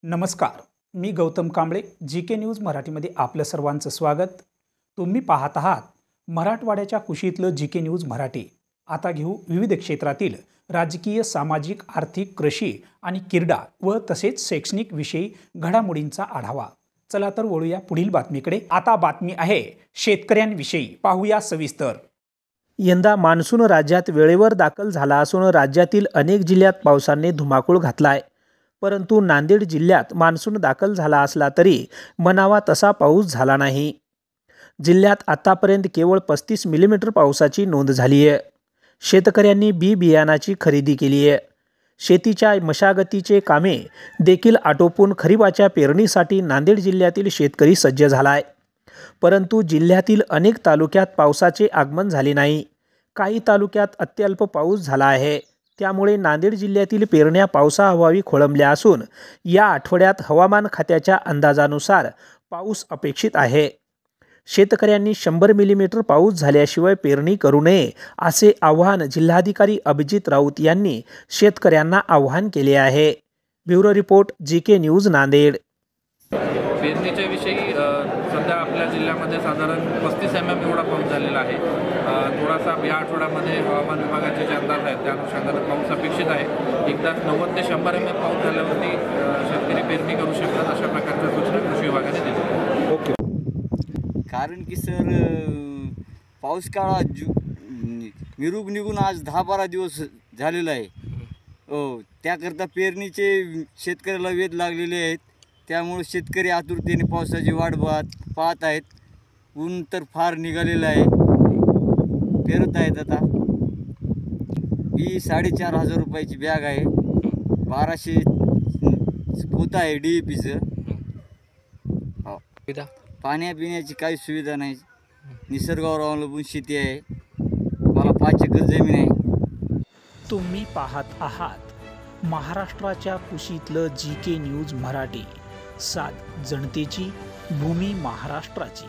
नमस्कार, मी Gautam Kamble. GK. News मराठीमध्ये आपलं सर्वांचं स्वागत. तुम्ही पाहत आहात मराठवाड्याच्या कुशीतलं जी.के. न्यूज मराठी. आता घेऊ विविध क्षेत्रातील राजकीय, सामाजिक, आर्थिक, कृषी आणि क्रीडा व तसेच शैक्षणिक विषयी घडामोडींचा आढावा. चला तर वळूया पुढील बातमीकडे. आता बातमी आहे शेतकऱ्यांविषयी. पाहूया सविस्तर. यंदा मान्सून राज्यात वेळेवर दाखल झाला असून राज्यातील अनेक जिल्ह्यात पावसाने धुमाकूळ घातलाय. परंतु नांदेड जिल्ह्यात मान्सून दाखल झाला असला तरी म्हणावा तसा पाऊस झाला नाही. जिल्ह्यात आतापर्यंत केवळ 35 मिलीमीटर पावसाची नोंद झाली आहे. शेतकऱ्यांनी बी बियाणाची खरेदी केली आहे. शेतीच्या मशागतीचे कामे देखील आटोपून खरीपाच्या पेरणीसाठी नांदेड जिल्ह्यातील शेतकरी सज्ज झालाय. परंतु जिल्ह्यातील अनेक तालुक्यात पावसाचे आगमन झाले नाही. काही तालुक्यात अत्यल्प पाऊस झाला आहे. त्यामुळे नांदेड जिल्ह्यातील पेरण्या पावसाअभावी खोळंबल्या असून या आठवड्यात हवामान खात्याच्या अंदाजानुसार पाऊस अपेक्षित आहे. शेतकऱ्यांनी 100 मिलीमीटर पाऊस झाल्याशिवाय पेरणी करू नये असे आवाहन जिल्हाधिकारी अभिजित राऊत यांनी शेतकऱ्यांना आवाहन केले आहे. Bureau report, GK. News, Nanded. पेरणीच्या विषयी सध्या आपल्या जिल्ह्यामध्ये साधारण 35 mm एवढा पाऊस झालेला आहे. थोडासा या आठवड्यामध्ये हवामान विभागाचे जे अंदाज आहेत त्या अनुषंगाने पाऊस अपेक्षित आहे. एकदा 90 ते 100 mm पाऊस झाल्यावरती शेतकरी पेरणी करू शकतात अशा प्रकारच्या सूचना कृषी विभागाने दिल्या. ओके. कारण की सर पाऊस काळा निघून आज 10-12 दिवस झालेला आहे. त्याकरता पेरणीचे शेतकऱ्याला वेध लागलेले आहेत. त्यामुळे शेतकरी आतुरतेने पावसाची वाट पाहत आहेत. ऊन तर फार निघालेलं आहे. पेरत आहेत. आता ही 4,500 रुपयाची बॅग आहे. 1200 पोतं आहे DAPचं. पाण्यापिण्याची काही सुविधा नाही. निसर्गावर अवलंबून शेती आहे. मला 5 एकर जमीन आहे. तुम्ही पाहत आहात महाराष्ट्राच्या कुशीतलं जी.के. न्यूज मराठी. सात जनतेची, भूमी महाराष्ट्राची.